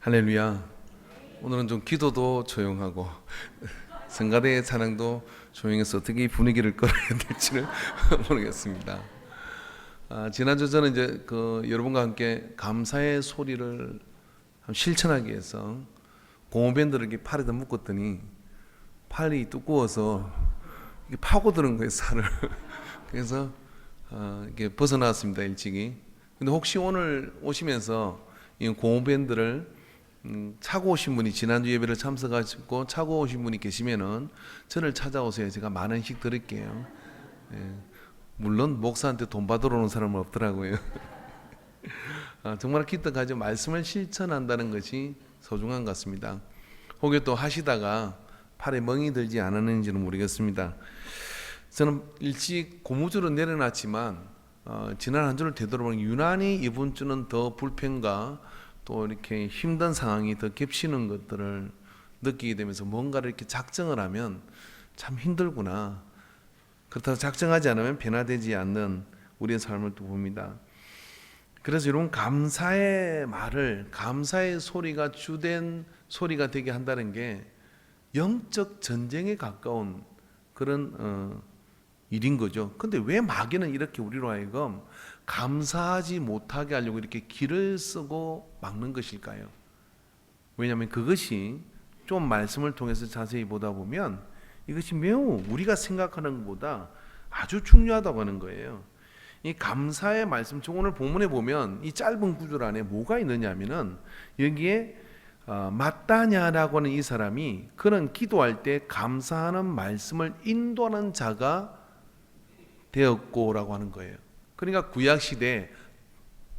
할렐루야. 오늘은 좀 기도도 조용하고 성가대의 찬양도 조용해서 어떻게 이 분위기를 끌어야 될지는 모르겠습니다. 지난주 저는 이제 여러분과 함께 감사의 소리를 실천하기 위해서 고무밴드를 이렇게 팔에다 묶었더니 팔이 두꺼워서 이게 파고드는 거예요, 살을. 그래서 이게 벗어났습니다, 일찍이. 근데 혹시 오늘 오시면서 이 고무밴드를 차고 오신 분이 지난주 예배를 참석하시고 차고 오신 분이 계시면은 저를 찾아오세요. 제가 만 원씩 드릴게요. 예. 물론 목사한테 돈 받으러 오는 사람은 없더라고요. 정말 기특하죠. 말씀을 실천한다는 것이 소중한 것 같습니다. 혹여 또 하시다가 팔에 멍이 들지 않았는지는 모르겠습니다. 저는 일찍 고무줄을 내려놨지만 지난 한 주를 되돌아보면 유난히 이번 주는 더 불편과 또 이렇게 힘든 상황이 더 겹치는 것들을 느끼게 되면서 뭔가를 이렇게 작정을 하면 참 힘들구나. 그렇다고 작정하지 않으면 변화되지 않는 우리의 삶을 또 봅니다. 그래서 여러분, 감사의 말을, 감사의 소리가 주된 소리가 되게 한다는 게 영적 전쟁에 가까운 그런 일인 거죠. 근데 왜 마귀는 이렇게 우리로 하여금 감사하지 못하게 하려고 이렇게 길을 쓰고 막는 것일까요? 왜냐하면 그것이 좀 말씀을 통해서 자세히 보다 보면 이것이 매우 우리가 생각하는 것보다 아주 중요하다고 하는 거예요. 이 감사의 말씀, 저 오늘 본문에 보면 이 짧은 구절 안에 뭐가 있느냐 하면은 여기에 마따냐라고 하는 이 사람이 그는 기도할 때 감사하는 말씀을 인도하는 자가 되었고라고 하는 거예요. 그러니까 구약 시대,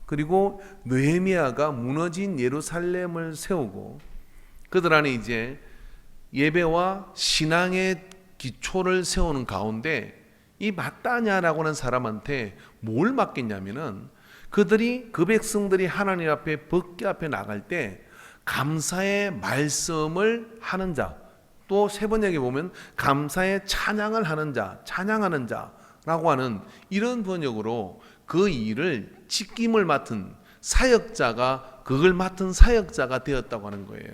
그리고 느헤미야가 무너진 예루살렘을 세우고 그들 안에 이제 예배와 신앙의 기초를 세우는 가운데 이 마따냐라고 하는 사람한테 뭘 맡겼냐면은 그들이, 그 백성들이 하나님 앞에, 법궤 앞에 나갈 때 감사의 말씀을 하는 자, 또 세 번역에 보면 감사의 찬양을 하는 자, 찬양하는 자라고 하는 이런 번역으로 그 일을 지킴을 맡은 사역자가, 그걸 맡은 사역자가 되었다고 하는 거예요.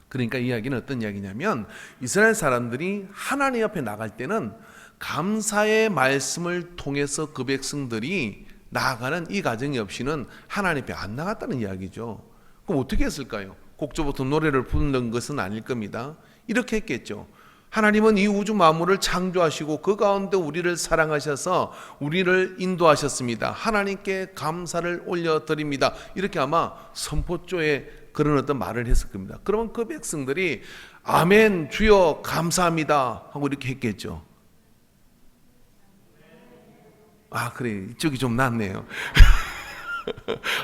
그러니까 이야기는 어떤 이야기냐면 이스라엘 사람들이 하나님 앞에 나갈 때는 감사의 말씀을 통해서 그 백성들이 나아가는 이 과정이 없이는 하나님 앞에 안 나갔다는 이야기죠. 그럼 어떻게 했을까요? 곡조부터 노래를 부르는 것은 아닐 겁니다. 이렇게 했겠죠. 하나님은 이 우주 만물을 창조하시고 그 가운데 우리를 사랑하셔서 우리를 인도하셨습니다. 하나님께 감사를 올려드립니다. 이렇게 아마 선포조에 그런 어떤 말을 했을 겁니다. 그러면 그 백성들이 아멘 주여 감사합니다 하고 이렇게 했겠죠. 그래, 이쪽이 좀 낫네요.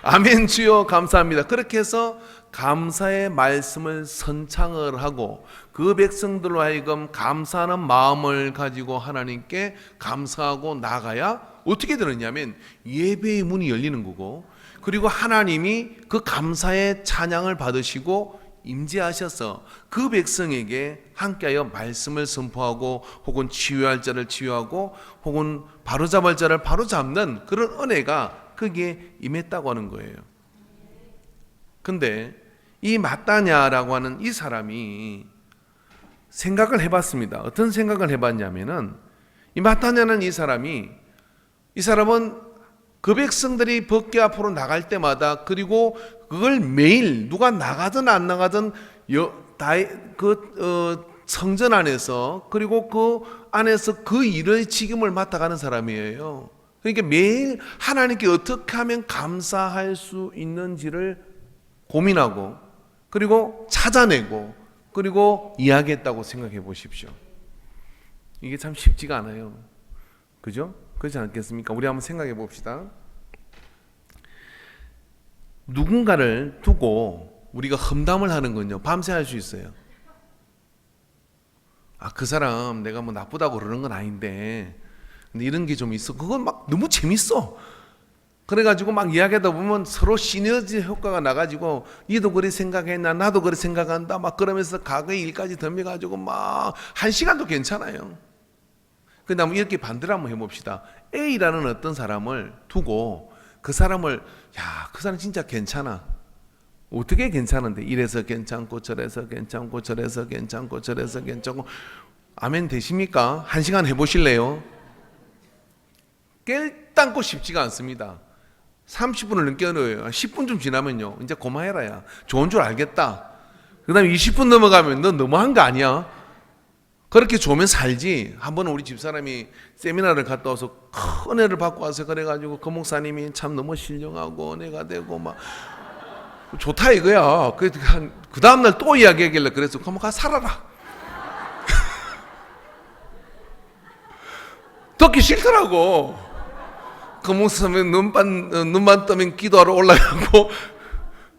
아멘 주여 감사합니다. 그렇게 해서 감사의 말씀을 선창을 하고 그 백성들로 하여금 감사하는 마음을 가지고 하나님께 감사하고 나가야 어떻게 되느냐면 예배의 문이 열리는 거고, 그리고 하나님이 그 감사의 찬양을 받으시고 임재하셔서 그 백성에게 함께하여 말씀을 선포하고 혹은 치유할 자를 치유하고 혹은 바로잡을 자를 바로잡는 그런 은혜가 거기에 임했다고 하는 거예요. 근데 이 마따냐라고 하는 이 사람이 생각을 해봤습니다. 어떤 생각을 해봤냐면은 이 마따냐는 이 사람은 그 백성들이 법궤 앞으로 나갈 때마다, 그리고 그걸 매일 누가 나가든 안 나가든 성전 안에서, 그리고 그 안에서 그 일의 책임을 맡아가는 사람이에요. 그러니까 매일 하나님께 어떻게 하면 감사할 수 있는지를 고민하고 그리고 찾아내고 그리고 이야기했다고 생각해 보십시오. 이게 참 쉽지가 않아요. 그죠? 그렇지 않겠습니까? 우리 한번 생각해 봅시다. 누군가를 두고 우리가 험담을 하는 건요, 밤새 할 수 있어요. 그 사람 내가 뭐 나쁘다고 그러는 건 아닌데 근데 이런 게 좀 있어. 그건 막 너무 재밌어. 그래가지고 막 이야기하다 보면 서로 시너지 효과가 나가지고 니도 그래 생각했나 나도 그래 생각한다 막 그러면서 과거의 일까지 덤벼가지고 막 1시간도 괜찮아요. 근데 한번 이렇게 반대로 한번 해봅시다. A라는 어떤 사람을 두고 그 사람을 그 사람 진짜 괜찮아. 어떻게 괜찮은데 이래서 괜찮고 저래서 괜찮고 저래서 괜찮고 저래서 괜찮고 아멘 되십니까? 1시간 해보실래요? 결단코 쉽지가 않습니다. 30분을 넘게 어려워요. 10분 좀 지나면요 이제 고마해라야 좋은 줄 알겠다. 그 다음에 20분 넘어가면 너 너무한 거 아니야? 그렇게 좋으면 살지. 한 번은 우리 집사람이 세미나를 갔다 와서 큰 은혜를 받고 와서 그래가지고 그 목사님이 참 너무 신령하고 은혜가 되고 막 좋다 이거야. 그 다음날 또 이야기하길래 그래서 그럼 가 살아라. 듣기 싫더라고. 그 목사님이 눈만 뜨면 기도하러 올라가고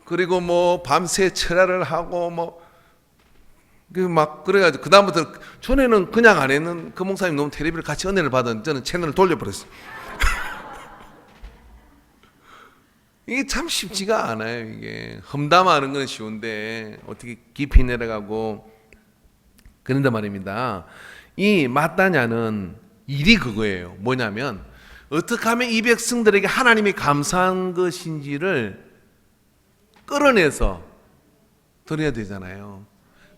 그리고 뭐 밤새 철야를 하고 뭐 막 그래가지고 그 다음부터 전에는 그냥 안 했는 그 목사님 너무 텔레비를 같이 은혜를 받은 저는 채널을 돌려버렸어요. 이게 참 쉽지가 않아요. 이게 험담하는 건 쉬운데 어떻게 깊이 내려가고 그런데 말입니다. 이 마따냐는 일이 그거예요. 뭐냐면 어떻게 하면 이 백성들에게 하나님이 감사한 것인지를 끌어내서 드려야 되잖아요.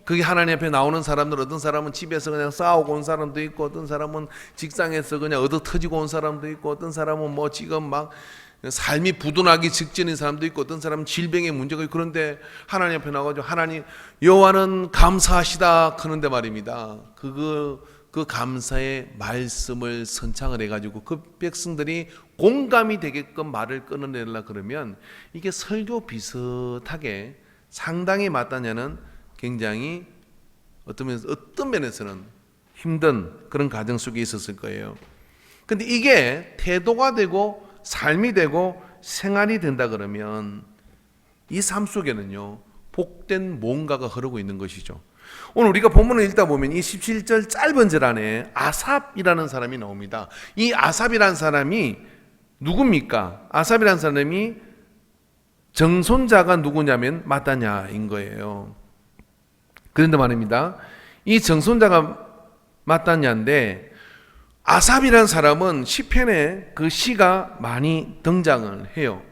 그게 하나님 앞에 나오는 사람들, 어떤 사람은 집에서 그냥 싸우고 온 사람도 있고, 어떤 사람은 직장에서 그냥 얻어 터지고 온 사람도 있고, 어떤 사람은 뭐 지금 막 삶이 부도나기 직전인 사람도 있고, 어떤 사람은 질병의 문제가 있고. 그런데 하나님 앞에 나가지고 하나님 여호와는 감사하시다 그런데 말입니다. 그 감사의 말씀을 선창을 해가지고 그 백성들이 공감이 되게끔 말을 끊어내려 그러면 이게 설교 비슷하게 상당히 마따냐는 굉장히 어떤 면에서는 힘든 그런 가정 속에 있었을 거예요. 근데 이게 태도가 되고 삶이 되고 생활이 된다 그러면 이 삶 속에는요 복된 뭔가가 흐르고 있는 것이죠. 오늘 우리가 본문을 읽다 보면 이 17절 짧은 절 안에 아삽이라는 사람이 나옵니다. 이 아삽이라는 사람이 누굽니까? 아삽이라는 사람이 정손자가 누구냐면 마따냐인 거예요. 그런데 말입니다. 이 정손자가 마따냐인데 아삽이라는 사람은 시편에 그 시가 많이 등장을 해요.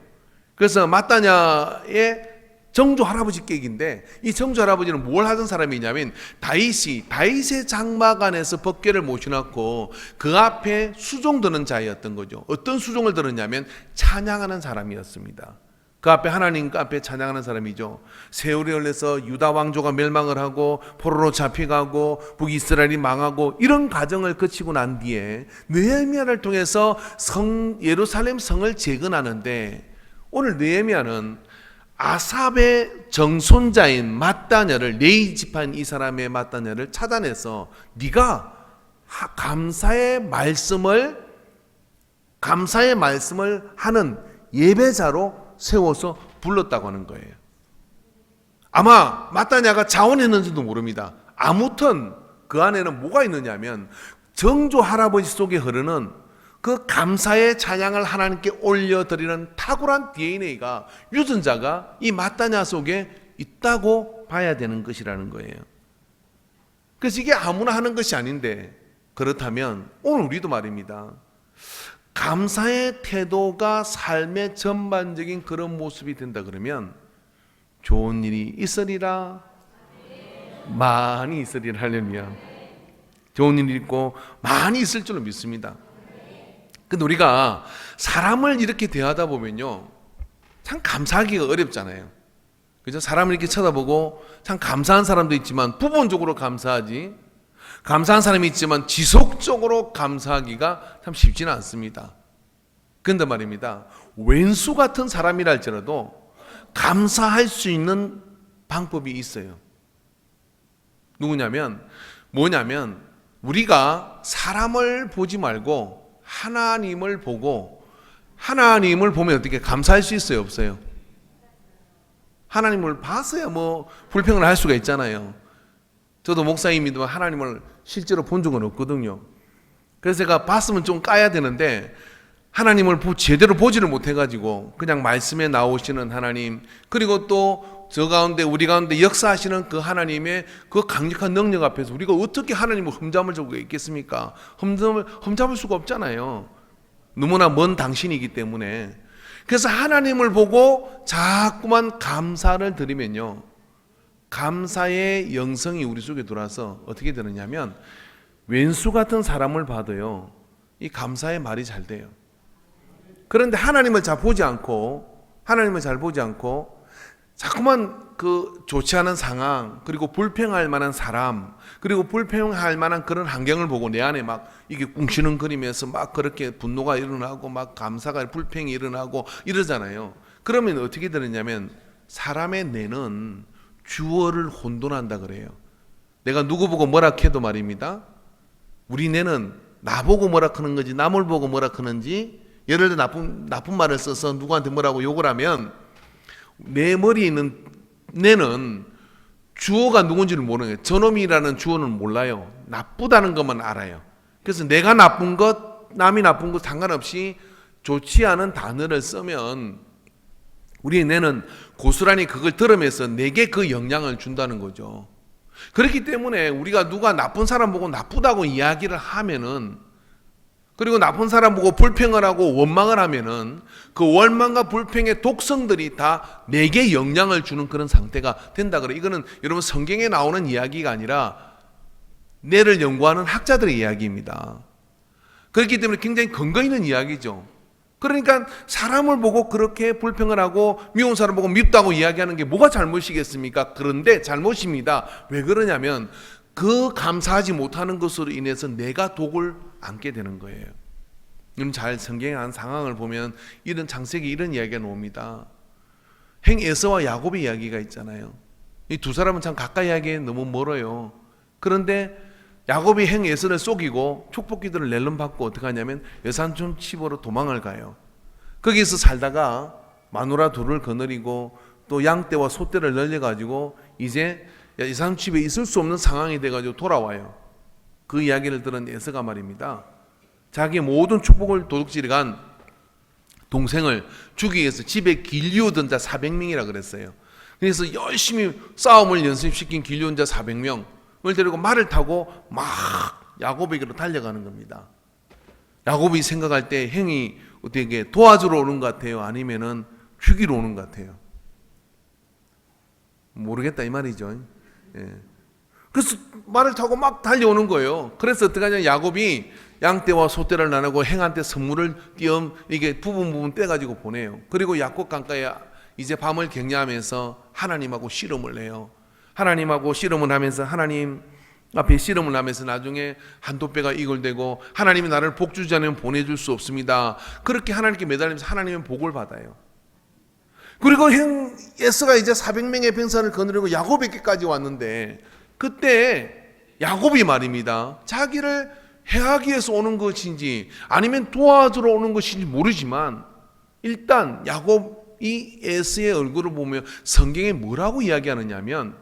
그래서 마따냐의 정조 할아버지 객인데 이 정조 할아버지는 뭘 하던 사람이냐면 다윗의 장막안에서 법궤를 모셔놓고 그 앞에 수종 드는 자였던 거죠. 어떤 수종을 들었냐면 찬양하는 사람이었습니다. 그 앞에 하나님 앞에 찬양하는 사람이죠. 세월이 흘러서 유다 왕조가 멸망을 하고 포로로 잡혀가고 북이스라엘이 망하고 이런 과정을 거치고 난 뒤에 느헤미야를 통해서 예루살렘 성을 재건하는데 오늘 느헤미야는 아삽의 정손자인 마따냐를 레위 지파인 이 사람의 마따냐를 찾아내서 네가 감사의 말씀을 하는 예배자로 세워서 불렀다고 하는 거예요. 아마 마따냐가 자원했는지도 모릅니다. 아무튼 그 안에는 뭐가 있느냐면 정조 할아버지 속에 흐르는 그 감사의 찬양을 하나님께 올려드리는 탁월한 DNA가 유전자가 이 마따냐 속에 있다고 봐야 되는 것이라는 거예요. 그래서 이게 아무나 하는 것이 아닌데 그렇다면 오늘 우리도 말입니다. 감사의 태도가 삶의 전반적인 그런 모습이 된다 그러면 좋은 일이 있으리라 많이 있으리라 할렐루야. 좋은 일이 있고 많이 있을 줄로 믿습니다. 근데 우리가 사람을 이렇게 대하다 보면요 참 감사하기가 어렵잖아요. 그죠? 사람을 이렇게 쳐다보고 참 감사한 사람도 있지만 부분적으로 감사하지 감사한 사람이 있지만 지속적으로 감사하기가 참 쉽지는 않습니다. 그런데 말입니다. 왼수 같은 사람이라 할지라도 감사할 수 있는 방법이 있어요. 뭐냐면 우리가 사람을 보지 말고 하나님을 보고 하나님을 보면 어떻게 감사할 수 있어요? 없어요? 하나님을 봤어야 뭐 불평을 할 수가 있잖아요. 저도 목사님이지만 하나님을 실제로 본 적은 없거든요. 그래서 제가 봤으면 좀 까야 되는데 하나님을 제대로 보지를 못해가지고 그냥 말씀에 나오시는 하나님 그리고 또 저 가운데 우리 가운데 역사하시는 그 하나님의 그 강력한 능력 앞에서 우리가 어떻게 하나님을 흠잡을 수가 있겠습니까? 흠잡을 수가 없잖아요. 너무나 먼 당신이기 때문에. 그래서 하나님을 보고 자꾸만 감사를 드리면요, 감사의 영성이 우리 속에 들어와서 어떻게 되느냐면 왼수 같은 사람을 봐도요, 이 감사의 말이 잘 돼요. 그런데 하나님을 잘 보지 않고 자꾸만 그 좋지 않은 상황, 그리고 불평할 만한 사람, 그리고 불평할 만한 그런 환경을 보고 내 안에 막 이게 꿍시렁거리면서 막 그렇게 분노가 일어나고 막 감사가 불평이 일어나고 이러잖아요. 그러면 어떻게 되느냐면 사람의 뇌는 주어를 혼돈한다 그래요. 내가 누구 보고 뭐라 해도 말입니다, 우리 뇌는 나보고 뭐라 하는 건지 남을 보고 뭐라 하는지, 예를 들어 나쁜 말을 써서 누구한테 뭐라고 욕을 하면 내 머리에 있는 뇌는 주어가 누군지를 모르는 거예요. 저놈이라는 주어는 몰라요. 나쁘다는 것만 알아요. 그래서 내가 나쁜 것, 남이 나쁜 것 상관없이 좋지 않은 단어를 쓰면 우리 뇌는 고스란히 그걸 들으면서 내게 그 영향을 준다는 거죠. 그렇기 때문에 우리가 누가 나쁜 사람 보고 나쁘다고 이야기를 하면은, 그리고 나쁜 사람 보고 불평을 하고 원망을 하면은 그 원망과 불평의 독성들이 다 내게 영향을 주는 그런 상태가 된다 그래요. 이거는 여러분 성경에 나오는 이야기가 아니라 뇌를 연구하는 학자들의 이야기입니다. 그렇기 때문에 굉장히 근거 있는 이야기죠. 그러니까 사람을 보고 그렇게 불평을 하고 미운 사람 보고 밉다고 이야기하는 게 뭐가 잘못이겠습니까? 그런데 잘못입니다. 왜 그러냐면 그 감사하지 못하는 것으로 인해서 내가 독을 안게 되는 거예요. 여러분 잘 성경의 한 상황을 보면 이런 창세기 이런 이야기가 나옵니다. 행 에서와 야곱의 이야기가 있잖아요. 이 두 사람은 참 가까이 하기에 너무 멀어요. 그런데 야곱이 행 에서를 속이고 축복기도를 낼름받고 어떻게 하냐면 여산촌 집으로 도망을 가요. 거기서 살다가 마누라 둘을 거느리고 또 양떼와 소떼를 늘려가지고 이제 여산촌 집에 있을 수 없는 상황이 돼가지고 돌아와요. 그 이야기를 들은 에서가 말입니다, 자기의 모든 축복을 도둑질해 간 동생을 죽이기 위해서 집에 길리오던 자 400명이라 그랬어요. 그래서 열심히 싸움을 연습시킨 길리온 자 400명을 데리고 말을 타고 막 야곱에게로 달려가는 겁니다. 야곱이 생각할 때 행이 어떻게 도와주러 오는 것 같아요? 아니면은 죽이러 오는 것 같아요? 모르겠다 이 말이죠. 예. 그래서 말을 타고 막 달려오는 거예요. 그래서 어떻게 하냐, 야곱이 양떼와 소떼를 나누고 행한테 선물을 이게 부분 떼가지고 보내요. 그리고 야곱 강가에 이제 밤을 격려하면서 하나님하고 씨름을 해요. 하나님하고 씨름을 하면서 하나님 앞에 씨름을 하면서 나중에 한두 배가 이글되고 하나님이 나를 복 주지 않으면 보내줄 수 없습니다. 그렇게 하나님께 매달리면서 하나님의 복을 받아요. 그리고 형 에서가 이제 400명의 병사를 거느리고 야곱에게까지 왔는데 그때 야곱이 말입니다, 자기를 해하기 위해서 오는 것인지 아니면 도와주러 오는 것인지 모르지만 일단 야곱이 에서의 얼굴을 보며 성경에 뭐라고 이야기하느냐면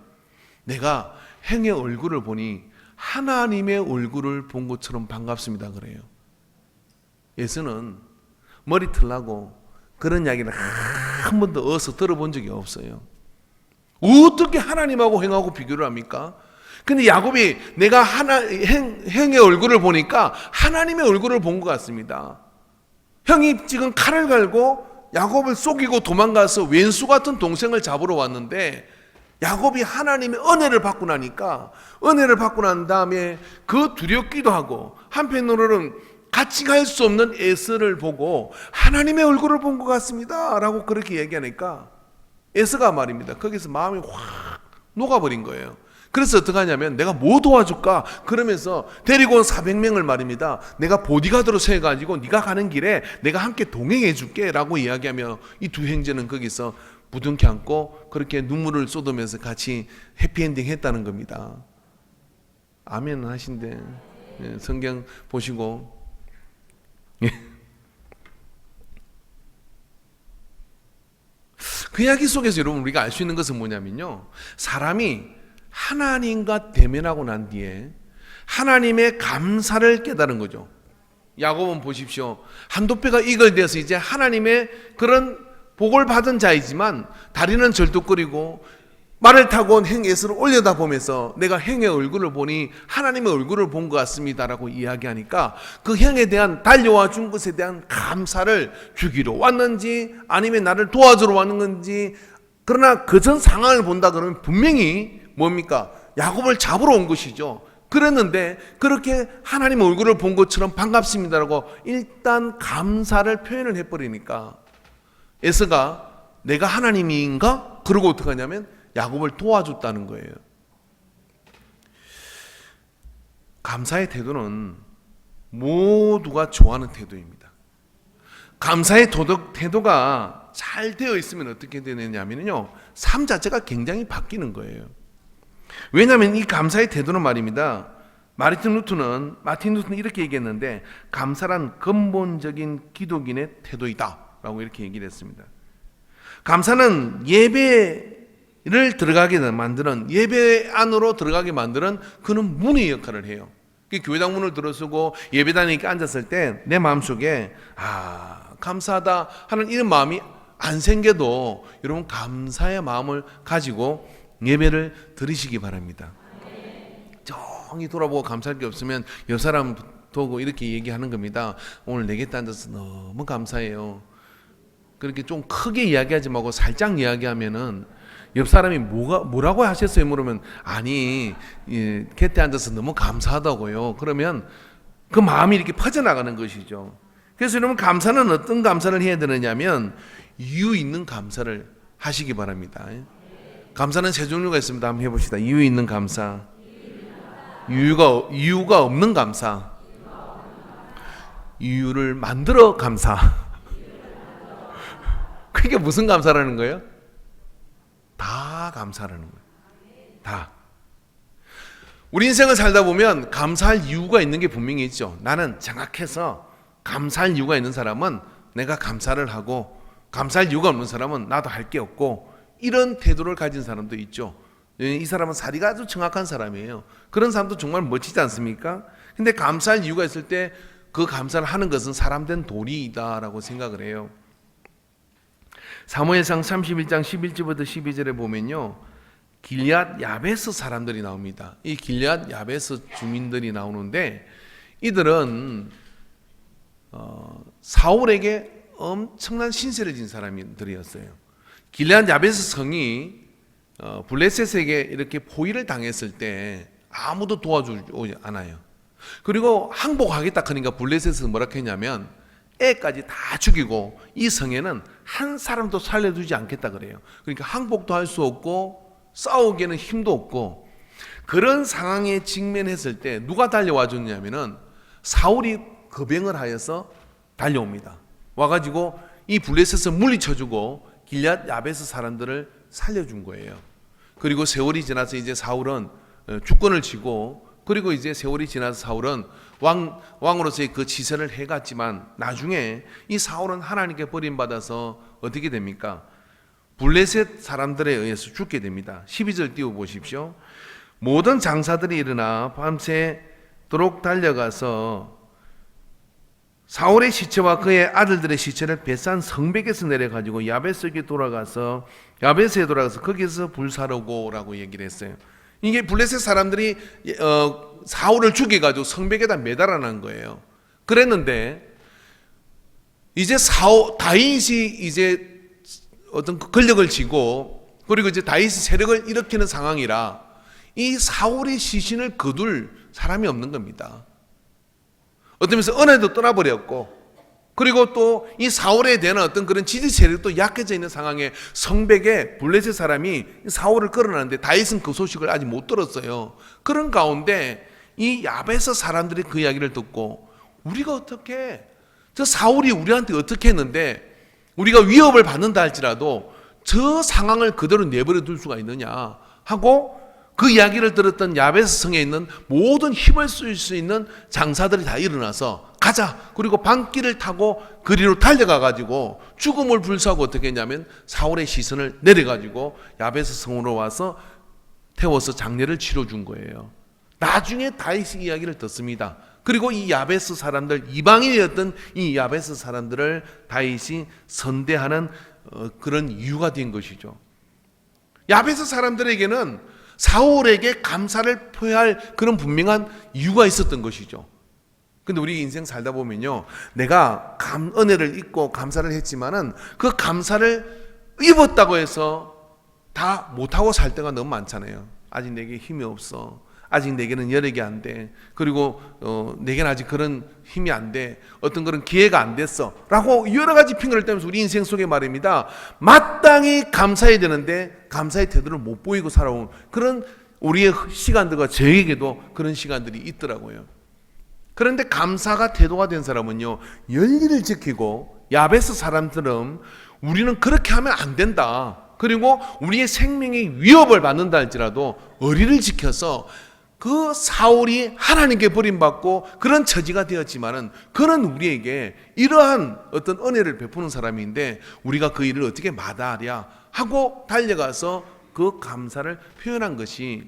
내가 행의 얼굴을 보니 하나님의 얼굴을 본 것처럼 반갑습니다 그래요. 에서는 머리 틀라고 그런 이야기를 한 번도 어디서 들어본 적이 없어요. 어떻게 하나님하고 행하고 비교를 합니까? 근데 야곱이 내가 행의 얼굴을 보니까 하나님의 얼굴을 본 것 같습니다. 형이 지금 칼을 갈고 야곱을 속이고 도망가서 왼수 같은 동생을 잡으러 왔는데 야곱이 하나님의 은혜를 받고 나니까 은혜를 받고 난 다음에 그 두렵기도 하고 한편으로는 같이 갈 수 없는 에서를 보고 하나님의 얼굴을 본 것 같습니다 라고 그렇게 얘기하니까 에서가 말입니다, 거기서 마음이 확 녹아버린 거예요. 그래서 어떻게 하냐면 내가 뭐 도와줄까 그러면서 데리고 온 400명을 말입니다, 내가 보디가드로 세워가지고 네가 가는 길에 내가 함께 동행해 줄게 라고 이야기하며 이 두 형제는 거기서 부둥켜 안고 그렇게 눈물을 쏟으면서 같이 해피엔딩 했다는 겁니다. 아멘 하신대. 예, 성경 보시고 그 이야기 속에서 여러분 우리가 알 수 있는 것은 뭐냐면요, 사람이 하나님과 대면하고 난 뒤에 하나님의 감사를 깨달은 거죠. 야곱은 보십시오, 한두 배가 이글되어서 이제 하나님의 그런 복을 받은 자이지만 다리는 절뚝거리고 말을 타고 온 행에서를 올려다 보면서 내가 행의 얼굴을 보니 하나님의 얼굴을 본 것 같습니다라고 이야기하니까 그 행에 대한 달려와 준 것에 대한 감사를 주기로 왔는지 아니면 나를 도와주러 왔는 건지, 그러나 그 전 상황을 본다 그러면 분명히 뭡니까? 야곱을 잡으러 온 것이죠. 그랬는데 그렇게 하나님의 얼굴을 본 것처럼 반갑습니다라고 일단 감사를 표현을 해버리니까 에서가 내가 하나님인가? 그러고 어떻게 하냐면 야곱을 도와줬다는 거예요. 감사의 태도는 모두가 좋아하는 태도입니다. 감사의 태도가 잘 되어 있으면 어떻게 되느냐면요, 삶 자체가 굉장히 바뀌는 거예요. 왜냐하면 이 감사의 태도는 말입니다, 마틴 루터는 이렇게 얘기했는데, 감사란 근본적인 기독인의 태도이다 라고 이렇게 얘기를 했습니다. 감사는 예배를 들어가게 만드는, 예배 안으로 들어가게 만드는 그는 문의 역할을 해요. 교회당 문을 들어서고 예배당에 이렇게 앉았을 때 내 마음속에 감사하다 하는 이런 마음이 안 생겨도 여러분 감사의 마음을 가지고 예배를 드리시기 바랍니다. 정이 돌아보고 감사할 게 없으면 옆 사람 보고 이렇게 얘기하는 겁니다. 오늘 내 곁에 앉아서 너무 감사해요. 그렇게 좀 크게 이야기하지 말고 살짝 이야기하면은 옆 사람이 뭐라고 하셨어요? 물으면 아니 곁에 앉아서 너무 감사하다고요. 그러면 그 마음이 이렇게 퍼져나가는 것이죠. 그래서 여러분 감사는 어떤 감사를 해야 되느냐면 이유 있는 감사를 하시기 바랍니다. 감사는 세 종류가 있습니다. 한번 해봅시다. 이유 있는 감사, 이유가 없는 감사, 이유를 만들어 감사. 그게 무슨 감사라는 거예요? 다 감사라는 거예요. 다. 우리 인생을 살다 보면 감사할 이유가 있는 게 분명히 있죠. 나는 정확해서 감사할 이유가 있는 사람은 내가 감사를 하고, 감사할 이유가 없는 사람은 나도 할 게 없고, 이런 태도를 가진 사람도 있죠. 이 사람은 사리가 아주 정확한 사람이에요. 그런 사람도 정말 멋지지 않습니까? 근데 감사할 이유가 있을 때 그 감사를 하는 것은 사람된 도리이다라고 생각을 해요. 사무엘상 31장 11절부터 12절에 보면요, 길앗 야베스 사람들이 나옵니다. 이 길앗 야베스 주민들이 나오는데 이들은 사울에게 엄청난 신세를 진 사람들이었어요. 길앗 야베스 성이 블레셋에게 이렇게 포위를 당했을 때 아무도 도와주지 않아요. 그리고 항복하겠다 하니까 블레셋은 뭐라 했냐면 애까지 다 죽이고 이 성에는 한 사람도 살려두지 않겠다 그래요. 그러니까 항복도 할 수 없고 싸우기에는 힘도 없고, 그런 상황에 직면했을 때 누가 달려와 줬냐면은 사울이 거병을 하여서 달려옵니다. 와가지고 이 블레셋을 물리쳐주고 길앗 야베스 사람들을 살려준 거예요. 그리고 세월이 지나서 이제 사울은 주권을 쥐고, 그리고 이제 세월이 지나서 사울은 왕으로서의 그 지세를 해갔지만 나중에 이 사울은 하나님께 버림받아서 어떻게 됩니까? 블레셋 사람들에 의해서 죽게 됩니다. 12절 띄워보십시오. 모든 장사들이 일어나 밤새도록 달려가서 사울의 시체와 그의 아들들의 시체를 벳산 성벽에서 내려가지고 야베스에 돌아가서 거기서 불사르고라고 얘기를 했어요. 이게 블레셋 사람들이 사울을 죽여가지고 성벽에다 매달아놓은 거예요. 그랬는데 이제 다윗이 이제 어떤 권력을 쥐고, 그리고 이제 다윗이 세력을 일으키는 상황이라 이 사울의 시신을 거둘 사람이 없는 겁니다. 어떤 면에서 은혜도 떠나버렸고, 그리고 또 이 사울에 대한 어떤 그런 지지 세력도 약해져 있는 상황에 성벽에 블레셋 사람이 사울을 끌어놨는데 다윗은 그 소식을 아직 못 들었어요. 그런 가운데 이 야베스 사람들이 그 이야기를 듣고, 우리가 어떻게, 저 사울이 우리한테 어떻게 했는데 우리가 위협을 받는다 할지라도 저 상황을 그대로 내버려 둘 수가 있느냐 하고, 그 이야기를 들었던 야베스 성에 있는 모든 힘을 쓸 수 있는 장사들이 다 일어나서 가자, 그리고 방길을 타고 그리로 달려가가지고 죽음을 불사하고 어떻게 했냐면 사울의 시선을 내려가지고 야베스 성으로 와서 태워서 장례를 치러준 거예요. 나중에 다윗이 이야기를 듣습니다. 그리고 이 야베스 사람들, 이방인이었던 이 야베스 사람들을 다윗이 선대하는 그런 이유가 된 것이죠. 야베스 사람들에게는 사울에게 감사를 표할 그런 분명한 이유가 있었던 것이죠. 근데 우리 인생 살다 보면요, 내가 은혜를 입고 감사를 했지만은 그 감사를 입었다고 해서 다 못하고 살 때가 너무 많잖아요. 아직 내게 힘이 없어, 아직 내게는 여력이 안 돼, 그리고 내게는 아직 그런 힘이 안 돼, 어떤 그런 기회가 안 됐어 라고 여러 가지 핑계를 대면서 우리 인생 속에 말입니다, 마땅히 감사해야 되는데 감사의 태도를 못 보이고 살아온 그런 우리의 시간들과 저에게도 그런 시간들이 있더라고요. 그런데 감사가 태도가 된 사람은요, 열리를 지키고 야베스 사람들은 우리는 그렇게 하면 안 된다, 그리고 우리의 생명이 위협을 받는다 할지라도 의리를 지켜서 그 사울이 하나님께 버림받고 그런 처지가 되었지만은 그는 우리에게 이러한 어떤 은혜를 베푸는 사람인데 우리가 그 일을 어떻게 마다하랴 하고 달려가서 그 감사를 표현한 것이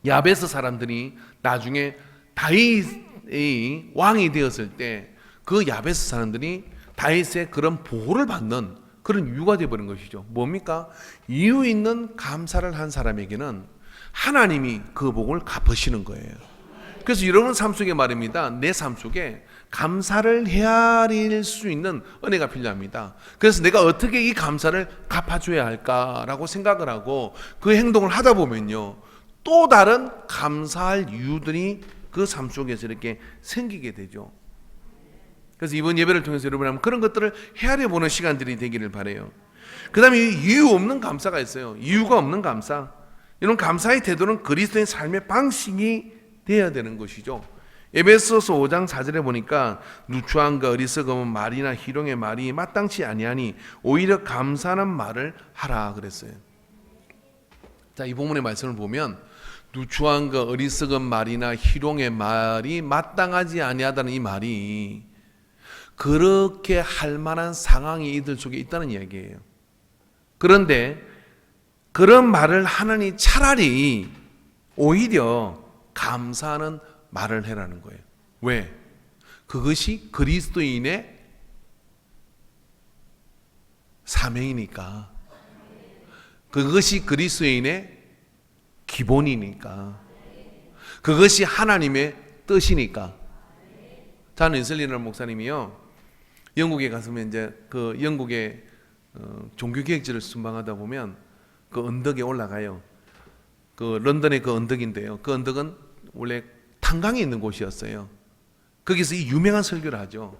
야베스 사람들이 나중에 다윗이 왕이 되었을 때 그 야베스 사람들이 다윗의 그런 보호를 받는 그런 이유가 되어버린 것이죠. 뭡니까? 이유 있는 감사를 한 사람에게는 하나님이 그 복을 갚으시는 거예요. 그래서 여러분 삶 속에 말입니다, 내 삶 속에 감사를 헤아릴 수 있는 은혜가 필요합니다. 그래서 내가 어떻게 이 감사를 갚아줘야 할까라고 생각을 하고 그 행동을 하다 보면요, 또 다른 감사할 이유들이 그 삶 속에서 이렇게 생기게 되죠. 그래서 이번 예배를 통해서 여러분 그런 것들을 헤아려 보는 시간들이 되기를 바라요. 그 다음에 이유 없는 감사가 있어요. 이유가 없는 감사. 이런 감사의 태도는 그리스도의 삶의 방식이 되어야 되는 것이죠. 에베소서 5장 4절에 보니까 누추함과 어리석음은 말이나 희롱의 말이 마땅치 아니하니 오히려 감사하는 말을 하라 그랬어요. 자, 이 본문의 말씀을 보면 누추함과 어리석은 말이나 희롱의 말이 마땅하지 아니하다는 이 말이 그렇게 할 만한 상황이 이들 속에 있다는 이야기예요. 그런데 그런 말을 하느니 차라리 오히려 감사하는 말을 해라는 거예요. 왜? 그것이 그리스도인의 사명이니까, 그것이 그리스도인의 기본이니까, 그것이 하나님의 뜻이니까. 저는 이슬리너 목사님이요, 영국에 갔으면 이제 그 영국의 종교개혁지를 순방하다 보면 그 언덕에 올라가요. 그 런던의 그 언덕인데요, 그 언덕은 원래 탄광이 있는 곳이었어요. 거기서 이 유명한 설교를 하죠.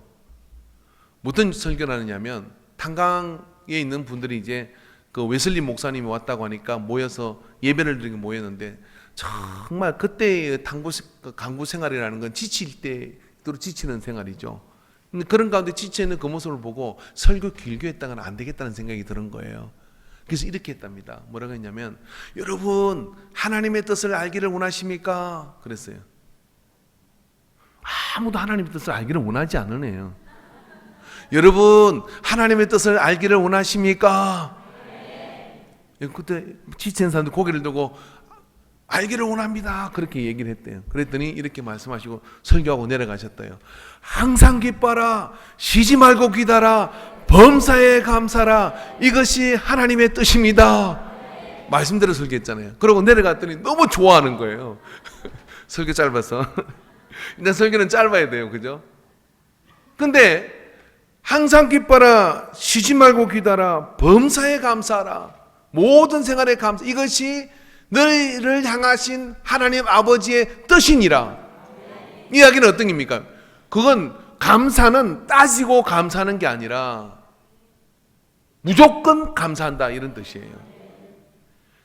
무슨 설교를 하느냐면, 탄광에 있는 분들이 이제 그 웨슬리 목사님이 왔다고 하니까 모여서 예배를 드리고 모였는데, 정말 그때의 강구 생활이라는 건 지칠 때로 지치는 생활이죠. 그런 가운데 지쳐있는 그 모습을 보고 설교 길게 했다가는 안 되겠다는 생각이 드는 거예요. 그래서 이렇게 했답니다. 뭐라고 했냐면, 여러분 하나님의 뜻을 알기를 원하십니까? 그랬어요. 아무도 하나님의 뜻을 알기를 원하지 않으네요. 여러분 하나님의 뜻을 알기를 원하십니까? 그때 지친 사람들 고개를 들고 알기를 원합니다 그렇게 얘기를 했대요. 그랬더니 이렇게 말씀하시고 설교하고 내려가셨대요. 항상 기뻐라, 쉬지 말고 기다라, 범사에 감사라, 이것이 하나님의 뜻입니다. 말씀대로 설교했잖아요. 그러고 내려갔더니 너무 좋아하는 거예요. 설교 짧아서. 일단 설교는 짧아야 돼요, 그죠? 근데 항상 기뻐라, 쉬지 말고 기다라, 범사에 감사하라, 모든 생활에 감사, 이것이 너희를 향하신 하나님 아버지의 뜻이니라. 이야기는 어떤 겁니까? 그건 감사는 따지고 감사하는 게 아니라 무조건 감사한다, 이런 뜻이에요.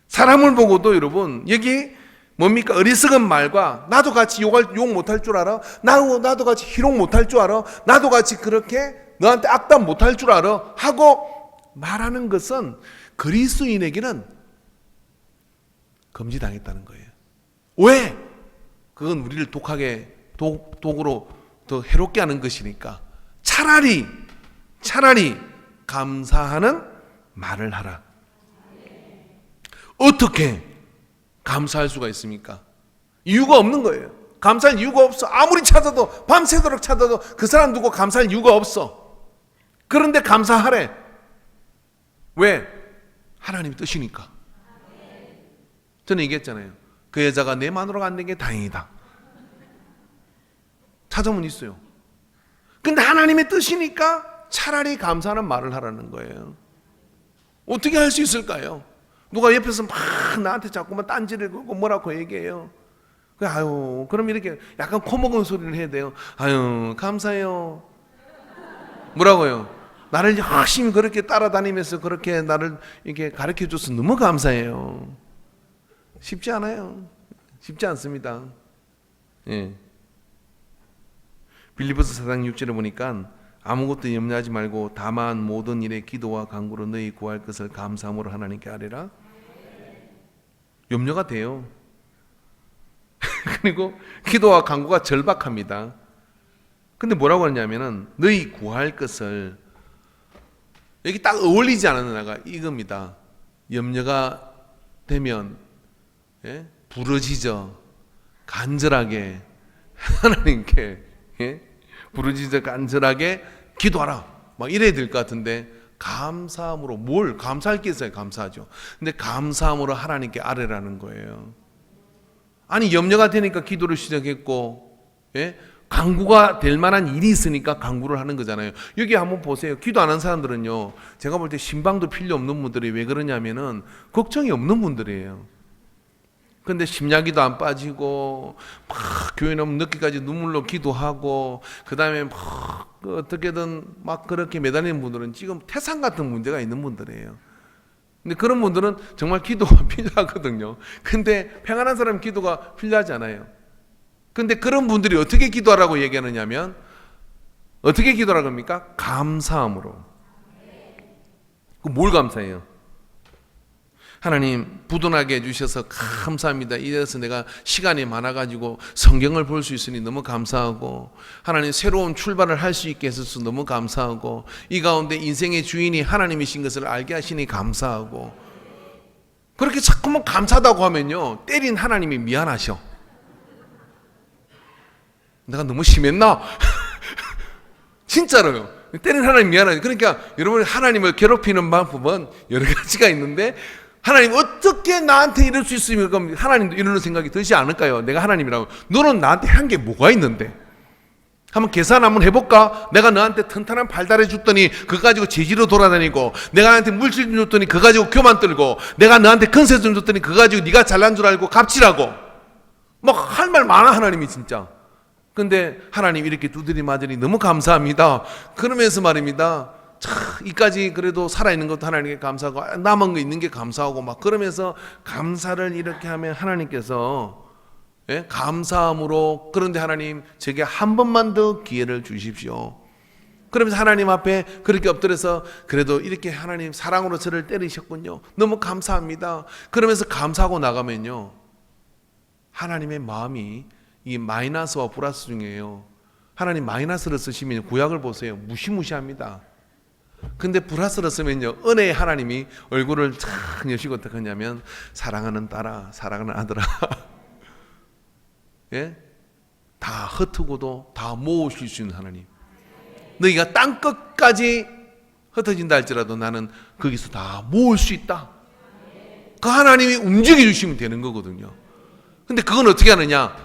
사람을 보고도 여러분, 여기 뭡니까? 어리석은 말과, 나도 같이 욕 못할 줄 알아? 나도 같이 희롱 못할 줄 알아? 나도 같이 그렇게 너한테 악담 못할 줄 알아? 하고 말하는 것은 그리스도인에게는 금지당했다는 거예요. 왜? 그건 우리를 독으로 더 해롭게 하는 것이니까 차라리 감사하는 말을 하라. 어떻게 감사할 수가 있습니까? 이유가 없는 거예요. 감사할 이유가 없어. 아무리 찾아도, 밤새도록 찾아도 그 사람 두고 감사할 이유가 없어. 그런데 감사하래. 왜? 하나님의 뜻이니까. 저는 얘기했잖아요. 그 여자가 내 마누라가 안 된 게 다행이다. 찾아오면 있어요. 근데 하나님의 뜻이니까 차라리 감사하는 말을 하라는 거예요. 어떻게 할 수 있을까요? 누가 옆에서 막 나한테 자꾸만 딴지를 걸고 뭐라고 얘기해요. 아유, 그럼 이렇게 약간 코먹은 소리를 해야 돼요. 아유, 감사해요. 뭐라고요? 나를 열심히 그렇게 따라다니면서 그렇게 나를 이렇게 가르쳐줘서 너무 감사해요. 쉽지 않아요. 쉽지 않습니다. 예. 빌립보서 4장 6절에 보니까 아무것도 염려하지 말고 다만 모든 일에 기도와 간구로 너희 구할 것을 감사함으로 하나님께 아뢰라. 염려가 돼요. 그리고 기도와 간구가 절박합니다. 근데 뭐라고 하냐면은 너희 구할 것을, 여기 딱 어울리지 않은 하나가 이겁니다. 염려가 되면 부르짖어 간절하게 하나님께 부르짖어 간절하게 기도하라, 막 이래야 될 것 같은데, 감사함으로, 뭘 감사할 게 있어요. 감사하죠. 근데 감사함으로 하나님께 아뢰라는 거예요. 아니, 염려가 되니까 기도를 시작했고, 간구가 될 만한 일이 있으니까 간구를 하는 거잖아요. 여기 한번 보세요. 기도 안 하는 사람들은요, 제가 볼 때 신방도 필요 없는 분들이 왜 그러냐면은 걱정이 없는 분들이에요. 근데 심야기도 안 빠지고 막 교회 너무 늦게까지 눈물로 기도하고 그 다음에 막 어떻게든 막 그렇게 매달리는 분들은 지금 태산 같은 문제가 있는 분들이에요. 근데 그런 분들은 정말 기도가 필요하거든요. 근데 평안한 사람 기도가 필요하지 않아요. 근데 그런 분들이 어떻게 기도하라고 얘기하느냐면, 어떻게 기도하라고 합니까? 감사함으로. 뭘 감사해요? 하나님 부도나게 해주셔서 감사합니다. 이래서 내가 시간이 많아가지고 성경을 볼 수 있으니 너무 감사하고, 하나님 새로운 출발을 할 수 있게 해서 너무 감사하고, 이 가운데 인생의 주인이 하나님이신 것을 알게 하시니 감사하고. 그렇게 자꾸만 감사하다고 하면요, 때린 하나님이 미안하셔. 내가 너무 심했나? 진짜로요. 때린 하나님 미안하죠. 그러니까 여러분, 하나님을 괴롭히는 방법은 여러 가지가 있는데, 하나님 어떻게 나한테 이럴 수 있습니까? 하나님도 이러는 생각이 들지 않을까요? 내가 하나님이라고, 너는 나한테 한 게 뭐가 있는데? 한번 계산 한번 해볼까? 내가 너한테 튼튼한 발달해 줬더니 그거 가지고 제지로 돌아다니고, 내가 너한테 물질 좀 줬더니 그거 가지고 교만 떨고, 내가 너한테 건세 좀 줬더니 그거 가지고 네가 잘난 줄 알고 갑질하고, 막 할 말 많아 하나님이 진짜. 근데 하나님 이렇게 두드리 맞으니 너무 감사합니다. 그러면서 말입니다, 이까지 그래도 살아있는 것도 하나님께 감사하고 남은 거 있는 게 감사하고 막 그러면서 감사를 이렇게 하면 하나님께서 감사함으로, 그런데 하나님 제게 한 번만 더 기회를 주십시오. 그러면서 하나님 앞에 그렇게 엎드려서, 그래도 이렇게 하나님 사랑으로 저를 때리셨군요. 너무 감사합니다. 그러면서 감사하고 나가면요, 하나님의 마음이 이 마이너스와 플러스 중에요. 하나님 마이너스를 쓰시면 구약을 보세요. 무시무시합니다. 근데 플러스를 쓰면요, 은혜의 하나님이 얼굴을 쫙 여시고 어떻게 하냐면, 사랑하는 딸아, 사랑하는 아들아, 다 흩트고도 다 모으실 수 있는 하나님. 너희가 땅 끝까지 흩어진다 할지라도 나는 거기서 다 모을 수 있다. 그 하나님이 움직여 주시면 되는 거거든요. 근데 그건 어떻게 하느냐?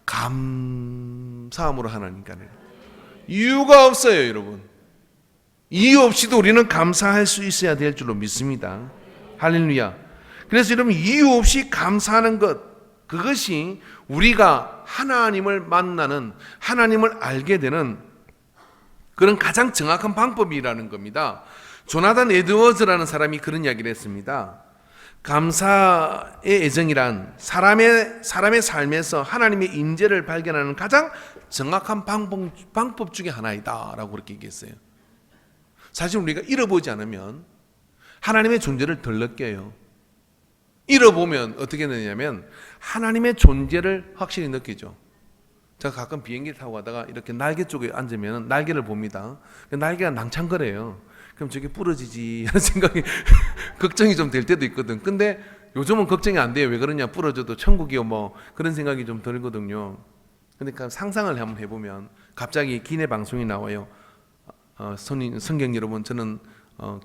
감사함으로 하나님께 하는 이유가 없어요, 여러분. 이유 없이도 우리는 감사할 수 있어야 될 줄로 믿습니다. 할렐루야. 그래서 여러분, 이유 없이 감사하는 것, 그것이 우리가 하나님을 만나는, 하나님을 알게 되는 그런 가장 정확한 방법이라는 겁니다. 조나단 에드워즈라는 사람이 그런 이야기를 했습니다. 감사의 애정이란 사람의 삶에서 하나님의 임재를 발견하는 가장 정확한 방법 중에 하나이다 라고 그렇게 얘기했어요. 사실 우리가 잃어보지 않으면 하나님의 존재를 덜 느껴요. 잃어보면 어떻게 되냐면 하나님의 존재를 확실히 느끼죠. 제가 가끔 비행기 타고 가다가 이렇게 날개 쪽에 앉으면 날개를 봅니다. 날개가 낭창거려요. 그럼 저게 부러지지 하는 생각이 걱정이 좀 될 때도 있거든. 근데 요즘은 걱정이 안 돼요. 왜 그러냐? 부러져도 천국이요 뭐 그런 생각이 좀 들거든요. 그러니까 상상을 한번 해보면 갑자기 기내 방송이 나와요. 성경 여러분, 저는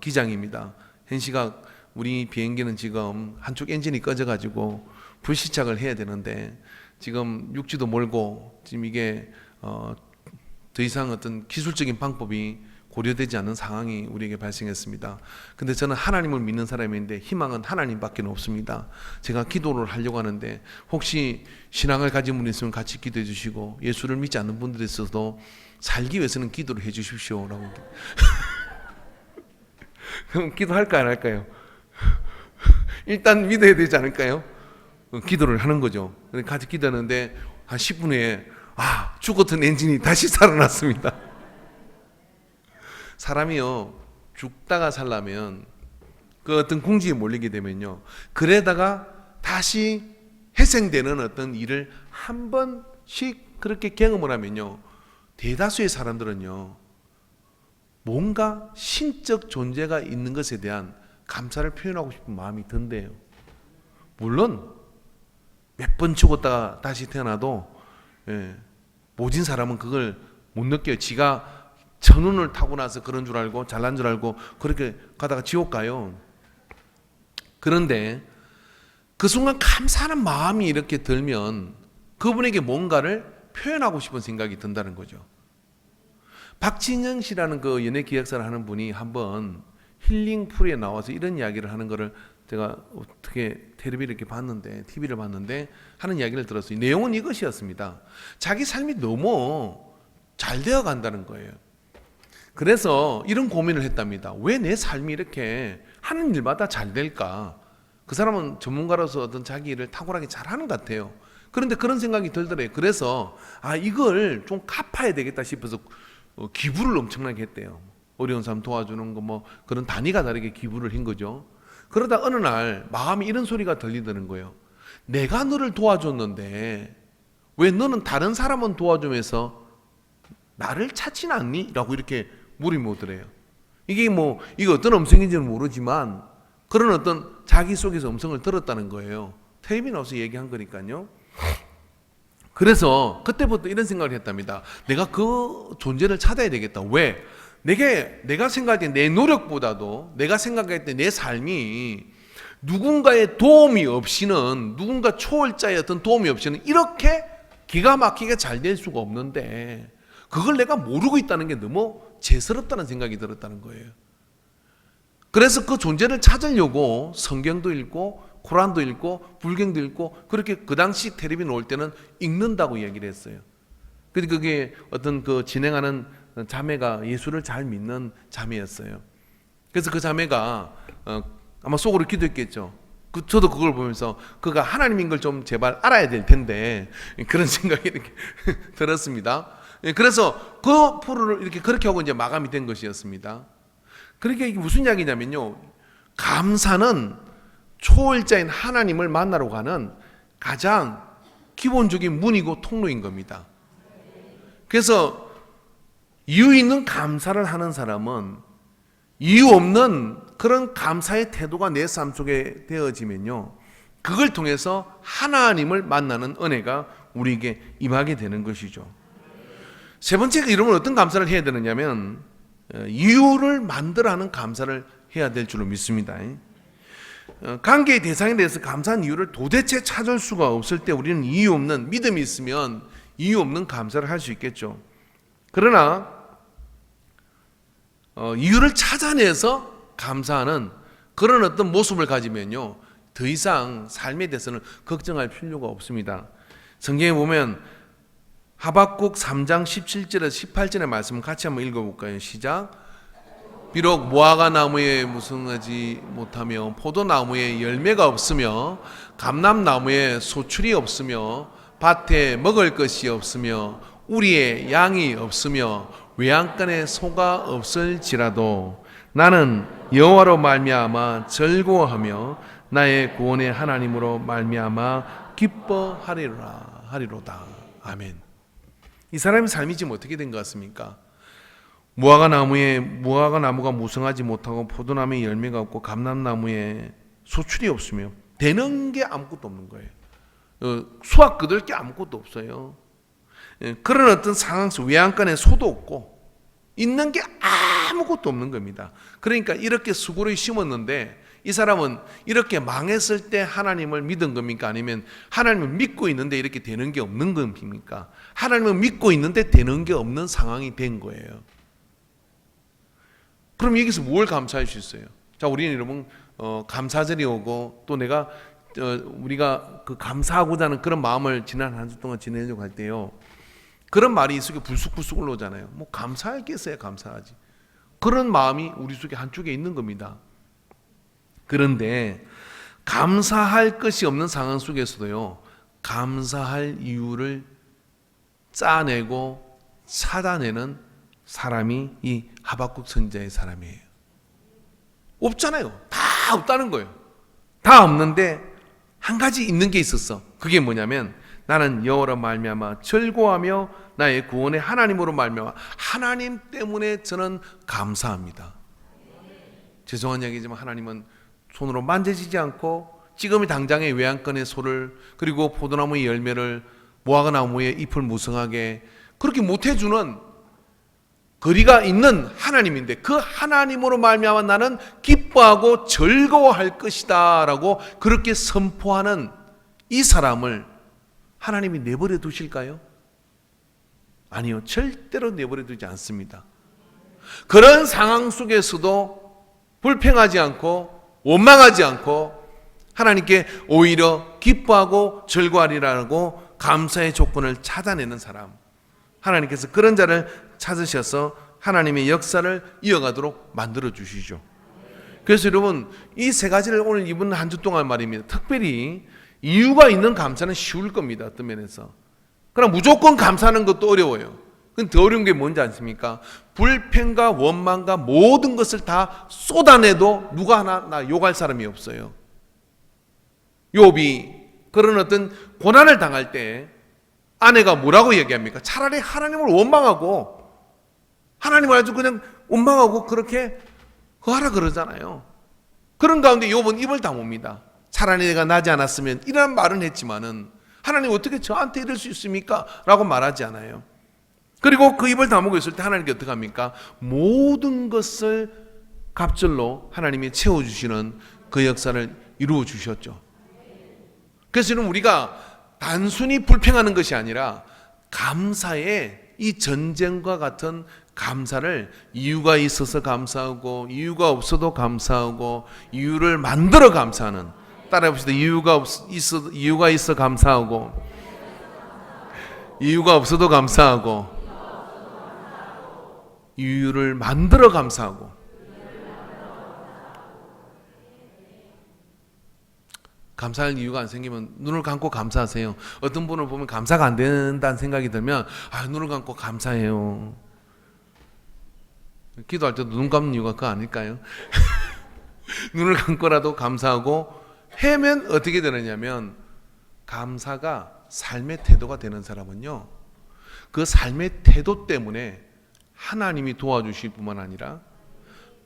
기장입니다. 현 시각 우리 비행기는 지금 한쪽 엔진이 꺼져가지고 불시착을 해야 되는데 지금 육지도 멀고 지금 이게 더 이상 어떤 기술적인 방법이 고려되지 않는 상황이 우리에게 발생했습니다. 근데 저는 하나님을 믿는 사람인데 희망은 하나님밖에 없습니다. 제가 기도를 하려고 하는데 혹시 신앙을 가진 분이 있으면 같이 기도해 주시고, 예수를 믿지 않는 분들이 있어도 살기 위해서는 기도를 해 주십시오라고. 그럼 기도할까 안 할까요? 일단 믿어야 되지 않을까요? 기도를 하는 거죠. 같이 기도하는데 한 10분 후에 죽었던 엔진이 다시 살아났습니다. 사람이요, 죽다가 살려면 그 어떤 궁지에 몰리게 되면요, 그러다가 다시 회생되는 어떤 일을 한 번씩 그렇게 경험을 하면요, 대다수의 사람들은요, 뭔가 신적 존재가 있는 것에 대한 감사를 표현하고 싶은 마음이 든대요. 물론 몇 번 죽었다가 다시 태어나도 모진 사람은 그걸 못 느껴요. 지가 천운을 타고 나서 그런 줄 알고 잘난 줄 알고 그렇게 가다가 지옥 가요. 그런데 그 순간 감사하는 마음이 이렇게 들면 그분에게 뭔가를 표현하고 싶은 생각이 든다는 거죠. 박진영 씨라는 그 연예 기획사를 하는 분이 한번 힐링 풀에 나와서 이런 이야기를 하는 거를 제가 어떻게 텔레비를 이렇게 봤는데, TV를 봤는데 하는 이야기를 들었어요. 내용은 이것이었습니다. 자기 삶이 너무 잘 되어 간다는 거예요. 그래서 이런 고민을 했답니다. 왜 내 삶이 이렇게 하는 일마다 잘 될까? 그 사람은 전문가로서 어떤 자기 일을 탁월하게 잘하는 것 같아요. 그런데 그런 생각이 들더래요. 그래서 이걸 좀 갚아야 되겠다 싶어서 기부를 엄청나게 했대요. 어려운 사람 도와주는 거 뭐 그런 단위가 다르게 기부를 한 거죠. 그러다 어느 날 마음이 이런 소리가 들리더는 거예요. 내가 너를 도와줬는데 왜 너는 다른 사람은 도와주면서 나를 찾지는 않니? 라고 이렇게 물이 오더래요. 이게 이거 어떤 음성인지는 모르지만 그런 어떤 자기 속에서 음성을 들었다는 거예요. 텔레비전 나와서 얘기한 거니까요. 그래서 그때부터 이런 생각을 했답니다. 내가 그 존재를 찾아야 되겠다. 왜? 내가 생각할 때 내 노력보다도 내가 생각할 때 내 삶이 누군가의 도움이 없이는, 누군가 초월자의 어떤 도움이 없이는 이렇게 기가 막히게 잘 될 수가 없는데 그걸 내가 모르고 있다는 게 너무 죄스럽다는 생각이 들었다는 거예요. 그래서 그 존재를 찾으려고 성경도 읽고 코란도 읽고 불경도 읽고 그렇게 그 당시 텔레비전 올 때는 읽는다고 이야기를 했어요. 근데 그게 어떤 그 진행하는 자매가 예수를 잘 믿는 자매였어요. 그래서 그 자매가 아마 속으로 기도했겠죠. 저도 그걸 보면서 그가 하나님인 걸 좀 제발 알아야 될 텐데 그런 생각이 이렇게 들었습니다. 그래서 그 프로를 이렇게 그렇게 하고 이제 마감이 된 것이었습니다. 그러니까 이게 무슨 이야기냐면요, 감사는 초월자인 하나님을 만나러 가는 가장 기본적인 문이고 통로인 겁니다. 그래서 이유 있는 감사를 하는 사람은 이유 없는 그런 감사의 태도가 내 삶 속에 되어지면요, 그걸 통해서 하나님을 만나는 은혜가 우리에게 임하게 되는 것이죠. 세 번째가 이러면 어떤 감사를 해야 되느냐면 이유를 만들어하는 감사를 해야 될 줄로 믿습니다. 관계의 대상에 대해서 감사한 이유를 도대체 찾을 수가 없을 때 우리는 이유 없는, 믿음이 있으면 이유 없는 감사를 할 수 있겠죠. 그러나 이유를 찾아내서 감사하는 그런 어떤 모습을 가지면요, 더 이상 삶에 대해서는 걱정할 필요가 없습니다. 성경에 보면 하박국 3장 17절에서 18절의 말씀 같이 한번 읽어볼까요? 시작. 비록 무화과 나무에 무성하지 못하며 포도나무에 열매가 없으며 감람나무에 소출이 없으며 밭에 먹을 것이 없으며 우리의 양이 없으며 외양간에 소가 없을지라도 나는 여호와로 말미암아 즐거워하며 나의 구원의 하나님으로 말미암아 기뻐하리로다. 아멘. 이 사람의 삶이 지금 어떻게 된 것 같습니까? 무화과 나무가 무성하지 못하고 포도나무에 열매가 없고 감람나무에 소출이 없으며 되는 게 아무것도 없는 거예요. 수확 거둘 게 아무것도 없어요. 그런 어떤 상황 속 외양간에 소도 없고 있는 게 아무것도 없는 겁니다. 그러니까 이렇게 수고를 심었는데 이 사람은 이렇게 망했을 때 하나님을 믿은 겁니까? 아니면 하나님을 믿고 있는데 이렇게 되는 게 없는 겁니까? 하나님을 믿고 있는데 되는 게 없는 상황이 된 거예요. 그럼 여기서 뭘 감사할 수 있어요? 자, 우리는 여러분 감사절이 오고 또 내가 우리가 그 감사하고자 하는 그런 마음을 지난 한 주 동안 지내려고 할 때요, 그런 말이 속에 불쑥불쑥 올라오잖아요. 뭐 감사할 게 있어야 감사하지. 그런 마음이 우리 속에 한쪽에 있는 겁니다. 그런데 감사할 것이 없는 상황 속에서도요, 감사할 이유를 짜내고 찾아내는 사람이 이 하박국 선지자의 사람이에요. 없잖아요. 다 없다는 거예요. 다 없는데 한 가지 있는 게 있었어. 그게 뭐냐면, 나는 여호와로 말미암아 즐거워하며 나의 구원의 하나님으로 말미암아 하나님 때문에 저는 감사합니다. 죄송한 얘기지만 하나님은 손으로 만져지지 않고 지금이 당장의 외양간의 소를, 그리고 포도나무의 열매를, 무화과나무의 잎을 무성하게 그렇게 못해주는 거리가 있는 하나님인데, 그 하나님으로 말미암아 나는 기뻐하고 즐거워할 것이다 라고 그렇게 선포하는 이 사람을 하나님이 내버려 두실까요? 아니요, 절대로 내버려 두지 않습니다. 그런 상황 속에서도 불평하지 않고 원망하지 않고 하나님께 오히려 기뻐하고 즐거워하리라고 감사의 조건을 찾아내는 사람, 하나님께서 그런 자를 찾으셔서 하나님의 역사를 이어가도록 만들어 주시죠. 그래서 여러분, 이 세 가지를 오늘 이번 한 주 동안 말입니다. 특별히 이유가 있는 감사는 쉬울 겁니다. 어떤 면에서. 그러나 무조건 감사하는 것도 어려워요. 그건 더 어려운 게 뭔지 아십니까? 불평과 원망과 모든 것을 다 쏟아내도 누가 하나 나 욕할 사람이 없어요. 욥이 그런 어떤 고난을 당할 때 아내가 뭐라고 얘기합니까? 차라리 하나님을 원망하고, 하나님을 아주 그냥 원망하고 그렇게 하라 그러잖아요. 그런 가운데 욥은 입을 다뭅니다. 차라리 내가 나지 않았으면, 이런 말은 했지만은 하나님 어떻게 저한테 이럴 수 있습니까? 라고 말하지 않아요. 그리고 그 입을 다물고 있을 때 하나님께 어떻게 합니까? 모든 것을 갑절로 하나님이 채워주시는 그 역사를 이루어 주셨죠. 그래서 여러분, 우리가 단순히 불평하는 것이 아니라 감사의 이 전쟁과 같은 감사를, 이유가 있어서 감사하고 이유가 없어도 감사하고 이유를 만들어 감사하는, 따라해 봅시다. 이유가 있어 감사하고 이유가 없어도 감사하고 이유를 만들어 감사하고. 감사할 이유가 안 생기면 눈을 감고 감사하세요. 어떤 분을 보면 감사가 안 된다는 생각이 들면 눈을 감고 감사해요. 기도할 때도 눈 감는 이유가 그거 아닐까요? 눈을 감고라도 감사하고 해면 어떻게 되느냐면, 감사가 삶의 태도가 되는 사람은요, 그 삶의 태도 때문에 하나님이 도와주실 뿐만 아니라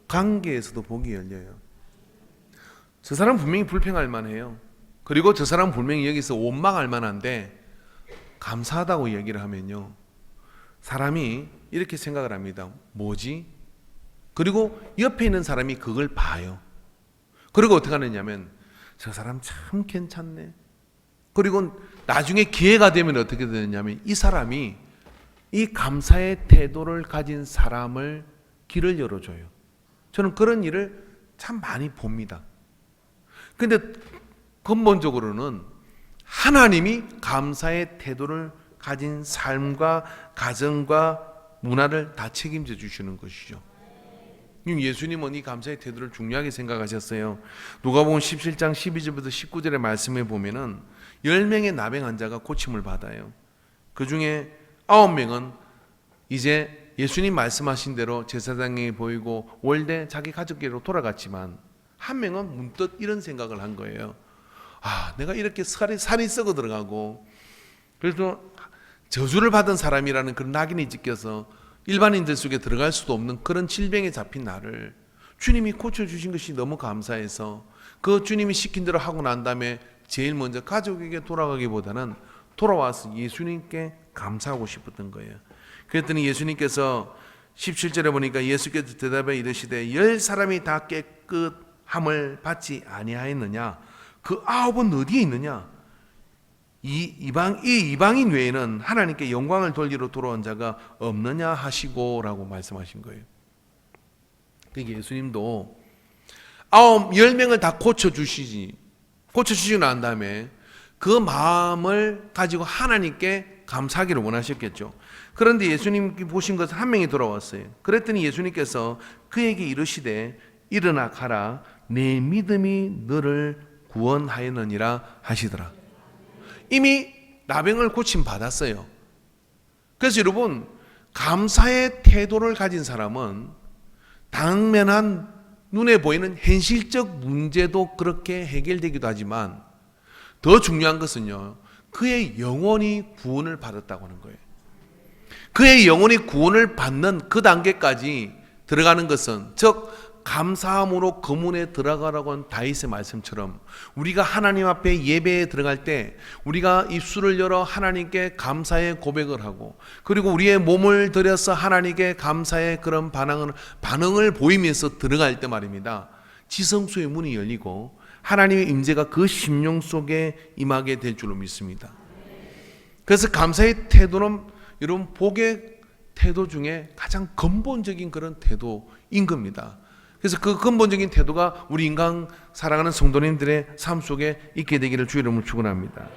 관계에서도 복이 열려요. 저 사람 분명히 불평할 만해요. 그리고 저 사람 분명히 여기서 원망할 만한데, 감사하다고 얘기를 하면요, 사람이 이렇게 생각을 합니다. 뭐지? 그리고 옆에 있는 사람이 그걸 봐요. 그리고 어떻게 하느냐면, 저 사람 참 괜찮네. 그리고 나중에 기회가 되면 어떻게 되느냐면, 이 사람이 이 감사의 태도를 가진 사람을 길을 열어줘요. 저는 그런 일을 참 많이 봅니다. 근데 근본적으로는 하나님이 감사의 태도를 가진 삶과 가정과 문화를 다 책임져 주시는 것이죠. 예수님은 이 감사의 태도를 중요하게 생각하셨어요. 누가복음 17장 12절부터 19절의 말씀에 보면은 10명의 나병 환자가 고침을 받아요. 그 중에 9명은 이제 예수님 말씀하신 대로 제사장에게 보이고 월대 자기 가족에게로 돌아갔지만, 한 명은 문득 이런 생각을 한 거예요. 내가 이렇게 살이 썩어 들어가고, 그래도 저주를 받은 사람이라는 그런 낙인이 찍혀서 일반인들 속에 들어갈 수도 없는 그런 질병에 잡힌 나를 주님이 고쳐주신 것이 너무 감사해서, 그 주님이 시킨 대로 하고 난 다음에 제일 먼저 가족에게 돌아가기보다는 돌아와서 예수님께 감사하고 싶었던 거예요. 그랬더니 예수님께서 17절에 보니까 예수께서 대답해 이르시되 10사람이 다 깨끗 함을 받지 아니하였느냐? 그 9은 어디에 있느냐? 이 이방인 외에는 하나님께 영광을 돌리러 돌아온 자가 없느냐 하시고라고 말씀하신 거예요. 그러니까 예수님도 10명을 다 고쳐주시고 난 다음에 그 마음을 가지고 하나님께 감사하기를 원하셨겠죠. 그런데 예수님이 보신 것은 한 명이 돌아왔어요. 그랬더니 예수님께서 그에게 이르시되 일어나 가라, 내 믿음이 너를 구원하였느니라 하시더라. 이미 나병을 고침 받았어요. 그래서 여러분, 감사의 태도를 가진 사람은 당면한 눈에 보이는 현실적 문제도 그렇게 해결되기도 하지만 더 중요한 것은요, 그의 영혼이 구원을 받았다고 하는 거예요. 그의 영혼이 구원을 받는 그 단계까지 들어가는 것은, 즉 감사함으로 그 문에 들어가라고 한 다윗의 말씀처럼 우리가 하나님 앞에 예배에 들어갈 때 우리가 입술을 열어 하나님께 감사의 고백을 하고, 그리고 우리의 몸을 들여서 하나님께 감사의 그런 반응을 보이면서 들어갈 때 말입니다, 지성소의 문이 열리고 하나님의 임재가 그 심령 속에 임하게 될 줄로 믿습니다. 그래서 감사의 태도는 여러분 복의 태도 중에 가장 근본적인 그런 태도인 겁니다. 그래서 그 근본적인 태도가 우리 인간 사랑하는 성도님들의 삶 속에 있게 되기를 주의 이름으로 축원합니다.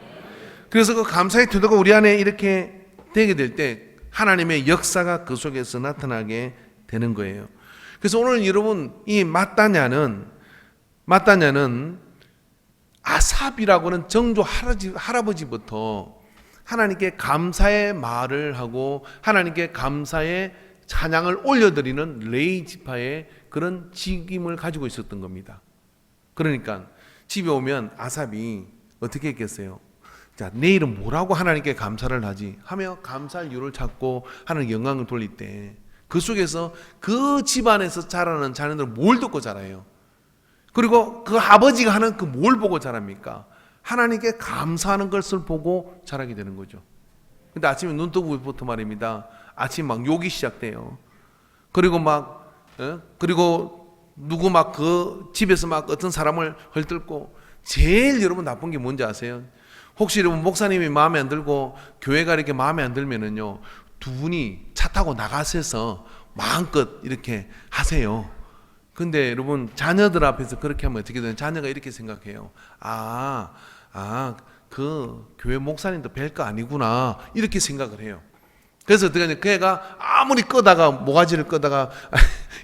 그래서 그 감사의 태도가 우리 안에 이렇게 되게 될 때 하나님의 역사가 그 속에서 나타나게 되는 거예요. 그래서 오늘 여러분, 이 마따냐는 아삽이라고 하는 정조 할아버지부터 하나님께 감사의 말을 하고 하나님께 감사의 찬양을 올려드리는 레위 지파의 그런 직임을 가지고 있었던 겁니다. 그러니까 집에 오면 아삽이 어떻게 했겠어요? 자, 내일은 뭐라고 하나님께 감사를 하지? 하며 감사할 이유를 찾고 하나님 영광을 돌릴 때 그 속에서 그 집안에서 자라는 자녀들 뭘 듣고 자라요? 그리고 그 아버지가 하는 그 뭘 보고 자랍니까? 하나님께 감사하는 것을 보고 자라게 되는 거죠. 근데 아침에 눈 뜨고 부터 말입니다, 아침 막 욕이 시작돼요. 그리고 그리고 누구 그 집에서 어떤 사람을 헐뜯고, 제일 여러분 나쁜 게 뭔지 아세요? 혹시 여러분 목사님이 마음에 안 들고 교회가 이렇게 마음에 안 들면은요, 두 분이 차 타고 나가셔서 마음껏 이렇게 하세요. 근데 여러분 자녀들 앞에서 그렇게 하면 어떻게 되냐? 자녀가 이렇게 생각해요. 그 교회 목사님도 별거 아니구나, 이렇게 생각을 해요. 그래서 어떻게 하냐? 그 애가 아무리 모가지를 끄다가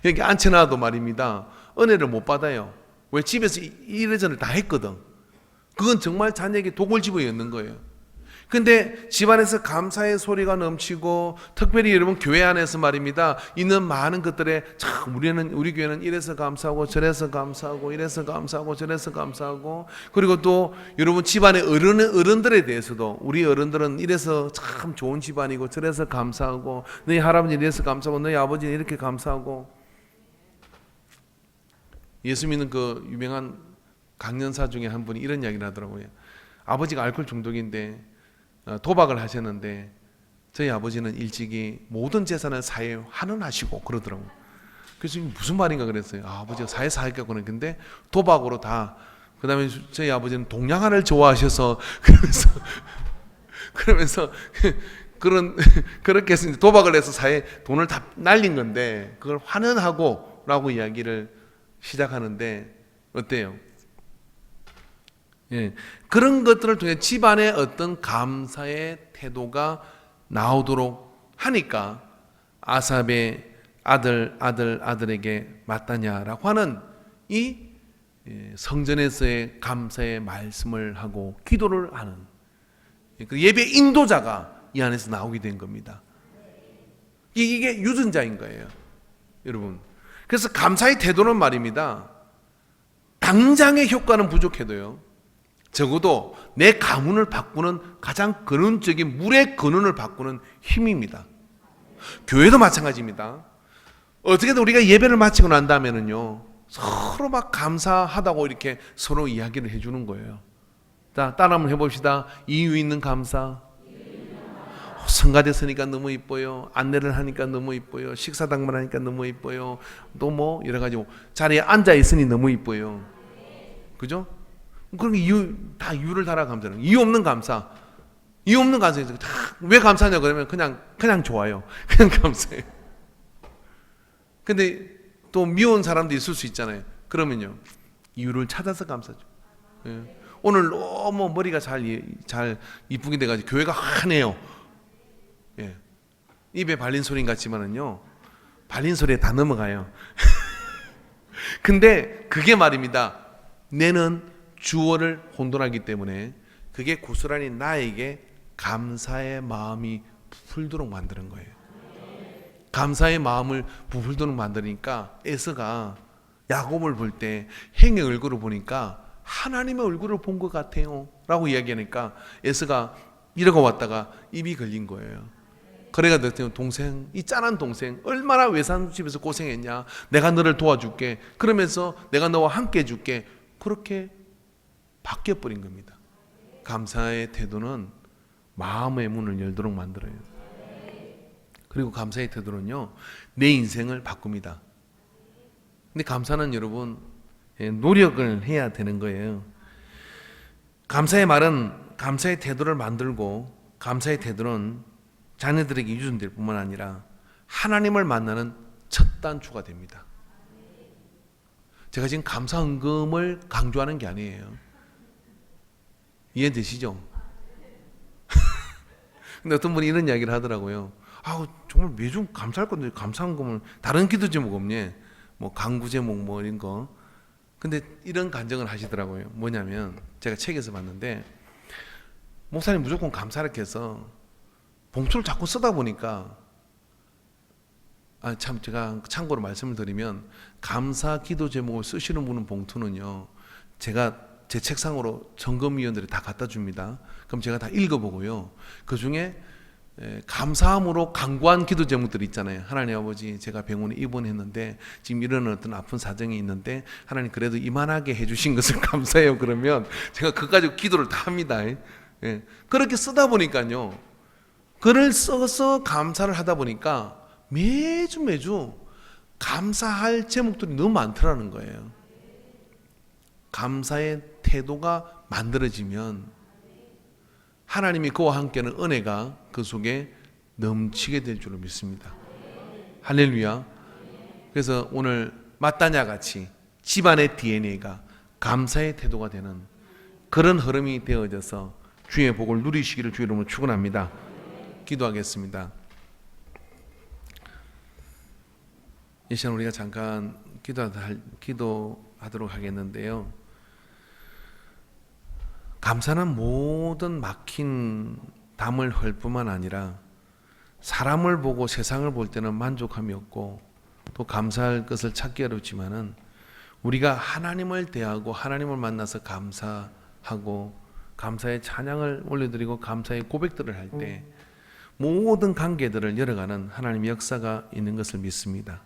여기 앉혀놔도 말입니다, 은혜를 못 받아요. 왜? 집에서 이래저래 다 했거든. 그건 정말 자녀에게 독을 집어넣는 거예요. 근데 집안에서 감사의 소리가 넘치고, 특별히 여러분 교회 안에서 말입니다, 있는 많은 것들에 참 우리 교회는 이래서 감사하고 저래서 감사하고 이래서 감사하고 저래서 감사하고, 그리고 또 여러분 집안의 어른들에 대해서도 우리 어른들은 이래서 참 좋은 집안이고 저래서 감사하고, 너희 할아버지 이래서 감사하고 너희 아버지는 이렇게 감사하고. 예수 믿는 그 유명한 강연사 중에 한 분이 이런 이야기를 하더라고요. 아버지가 알코올 중독인데 도박을 하셨는데 저희 아버지는 일찍이 모든 재산을 사회에 환원하시고 그러더라고요. 그래서 무슨 말인가 그랬어요. 아버지가 사회에서 하겠다고 그랬는데 도박으로 다. 그 다음에 저희 아버지는 동양화를 좋아하셔서 그러면서 그렇게 해서 도박을 해서 사회에 돈을 다 날린 건데 그걸 환원하고 라고 이야기를 시작하는데 어때요? 예, 그런 것들을 통해 집안의 어떤 감사의 태도가 나오도록 하니까 아삽의 아들에게 마따냐라고 하는 이 성전에서의 감사의 말씀을 하고 기도를 하는 예배 인도자가 이 안에서 나오게 된 겁니다. 이게 유전자인 거예요, 여러분. 그래서 감사의 태도는 말입니다, 당장의 효과는 부족해도요, 적어도 내 가문을 바꾸는 가장 근원적인 물의 근원을 바꾸는 힘입니다. 교회도 마찬가지입니다. 어떻게든 우리가 예배를 마치고 난 다음에는요, 서로 감사하다고 이렇게 서로 이야기를 해주는 거예요. 자, 따라 한번 해봅시다. 이유 있는 감사, 성가대 서니까 너무 이뻐요. 안내를 하니까 너무 이뻐요. 식사당만 하니까 너무 이뻐요. 또 뭐 여러 가지 자리에 앉아 있으니 너무 이뻐요. 그죠? 그런 다 이유를 달아 감사는 이유 없는 감사. 이유 없는 감사에서 왜 감사하냐 그러면 그냥 좋아요. 그냥 감사해요. 근데 또 미운 사람도 있을 수 있잖아요. 그러면요 이유를 찾아서 감사죠. 예. 오늘 너무 머리가 잘 이쁘게 돼가지고 교회가 환해요. 예. 입에 발린 소린 같지만은요 발린 소리에 다 넘어가요. 근데 그게 말입니다. 내는 주어를 혼돈하기 때문에 그게 고스란히 나에게 감사의 마음이 부풀도록 만드는 거예요. 감사의 마음을 부풀도록 만드니까 에서가 야곱을 볼 때 행의 얼굴을 보니까 하나님의 얼굴을 본 것 같아요 라고 이야기하니까 에서가 이러고 왔다가 입이 걸린 거예요. 그래가 동생, 이 짠한 동생 얼마나 외삼집에서 고생했냐, 내가 너를 도와줄게, 그러면서 내가 너와 함께 해줄게, 그렇게 바뀌어버린 겁니다. 감사의 태도는 마음의 문을 열도록 만들어요. 그리고 감사의 태도는요 내 인생을 바꿉니다. 근데 감사는 여러분 노력을 해야 되는 거예요. 감사의 말은 감사의 태도를 만들고, 감사의 태도는 자녀들에게 유전될 뿐만 아니라 하나님을 만나는 첫 단추가 됩니다. 제가 지금 감사 헌금을 강조하는 게 아니에요. 이해되시죠? 근데 어떤 분이 이런 이야기를 하더라고요. 정말 매주 감사할 건데 감사 헌금을 다른 기도 제목 없니? 뭐 강구 제목 뭐 이런 거. 근데 이런 간증을 하시더라고요. 뭐냐면 제가 책에서 봤는데 목사님 무조건 감사를 해서 봉투를 자꾸 쓰다 보니까 제가 참고로 말씀을 드리면 감사 기도 제목을 쓰시는 분은 봉투는요 제가 제 책상으로 점검위원들이 다 갖다 줍니다. 그럼 제가 다 읽어보고요 그 중에 감사함으로 간구한 기도 제목들이 있잖아요. 하나님 아버지, 제가 병원에 입원했는데 지금 이런 어떤 아픈 사정이 있는데 하나님 그래도 이만하게 해주신 것을 감사해요. 그러면 제가 그거 가지고 기도를 다 합니다. 예. 그렇게 쓰다 보니까요 글을 써서 감사를 하다 보니까 매주 감사할 제목들이 너무 많더라는 거예요. 감사의 태도가 만들어지면 하나님이 그와 함께하는 은혜가 그 속에 넘치게 될 줄로 믿습니다. 할렐루야. 그래서 오늘 마따냐 같이 집안의 DNA가 감사의 태도가 되는 그런 흐름이 되어져서 주의 복을 누리시기를 주의 이름으로 축원합니다. 기도하겠습니다. 이 시간 우리가 잠깐 기도하도록 하겠는데요. 감사는 모든 막힌 담을 헐 뿐만 아니라 사람을 보고 세상을 볼 때는 만족함이 없고 또 감사할 것을 찾기 어렵지만은 우리가 하나님을 대하고 하나님을 만나서 감사하고 감사의 찬양을 올려드리고 감사의 고백들을 할 때 모든 관계들을 열어가는 하나님의 역사가 있는 것을 믿습니다.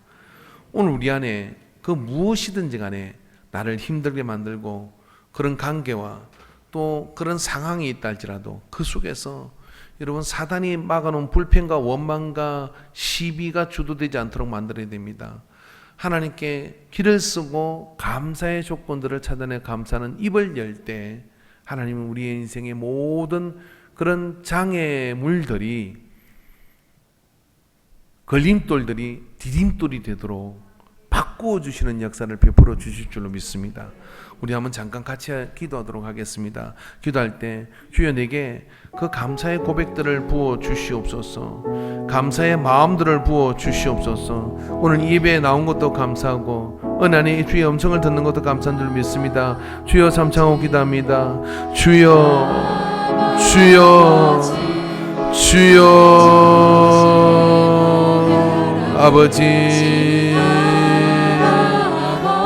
오늘 우리 안에 그 무엇이든지 간에 나를 힘들게 만들고 그런 관계와 또 그런 상황이 있다 할지라도 그 속에서 여러분 사단이 막아놓은 불평과 원망과 시비가 주도되지 않도록 만들어야 됩니다. 하나님께 길을 쓰고 감사의 조건들을 찾아내 감사하는 입을 열 때 하나님은 우리의 인생의 모든 그런 장애물들이 걸림돌들이 디딤돌이 되도록 바꾸어 주시는 역사를 베풀어 주실 줄로 믿습니다. 우리 한번 잠깐 같이 기도하도록 하겠습니다. 기도할 때 주여 내게 그 감사의 고백들을 부어 주시옵소서. 감사의 마음들을 부어 주시옵소서. 오늘 이 예배에 나온 것도 감사하고 은혜 안에 주의 음성을 듣는 것도 감사한 줄 믿습니다. 주여 삼창하고 기도합니다. 주여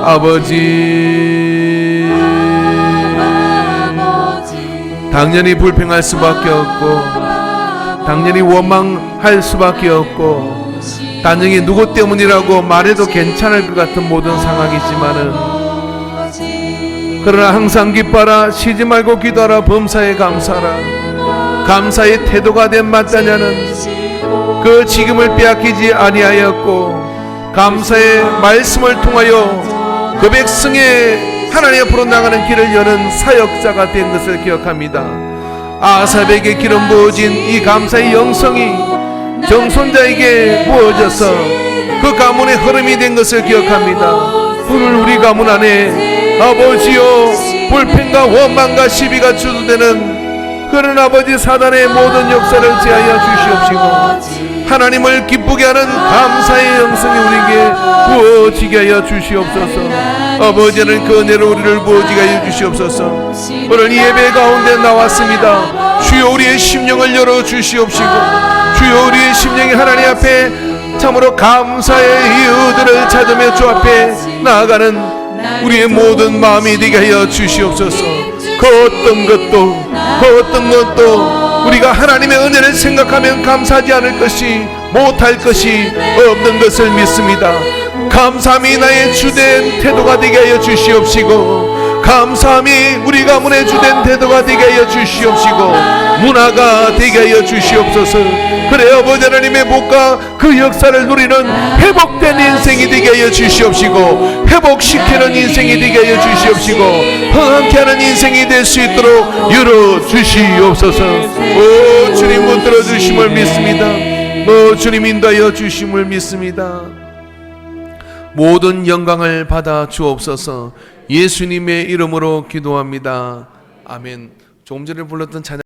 아버지 당연히 불평할 수밖에 없고 당연히 원망할 수밖에 없고 단연히 누구 때문이라고 말해도 괜찮을 것 같은 모든 상황이지만은 그러나 항상 기뻐라, 쉬지 말고 기도하라, 범사에 감사하라. 감사의 태도가 된 마따냐는 그 지금을 빼앗기지 아니하였고 감사의 말씀을 통하여 그 백성의 하나님 앞으로 나가는 길을 여는 사역자가 된 것을 기억합니다. 아삽에게 기름 부어진 이 감사의 영성이 정손자에게 부어져서 그 가문의 흐름이 된 것을 기억합니다. 오늘 우리 가문 안에 아버지여 불평과 원망과 시비가 주도되는 그런 아버지 사단의 모든 역사를 제하여 주시옵시고 하나님을 기쁘게 하는 감사의 영성이 우리에게 부어지게 하여 주시옵소서. 아버지는 그 은혜를 우리를 부어지게 하여 주시옵소서. 오늘 이 예배 가운데 나왔습니다. 주여 우리의 심령을 열어 주시옵시고 주여 우리의 심령이 하나님 앞에 참으로 감사의 이유들을 찾으며 주 앞에 나아가는 우리의 모든 마음이 되게 하여 주시옵소서. 그 어떤 것도 우리가 하나님의 은혜를 생각하면 감사하지 않을 것이 못할 것이 없는 것을 믿습니다. 감사함이 나의 주된 태도가 되게 하여 주시옵시고 감사함이 우리 가문의 주된 태도가 되게 하여 주시옵시고 문화가 되게 하여 주시옵소서. 그래 아버지 하나님의 복과 그 역사를 누리는 회복된 인생이 되게 하여 주시옵시고 회복시키는 인생이 되게 하여 주시옵시고 흥하게 하는 인생이 될 수 있도록 열어 주시옵소서. 오 주님 붙들어 주심을 믿습니다. 오 주님 인도하여 주심을 믿습니다. 모든 영광을 받아 주옵소서. 예수님의 이름으로 기도합니다. 아멘. 조금 전에 불렀던 찬양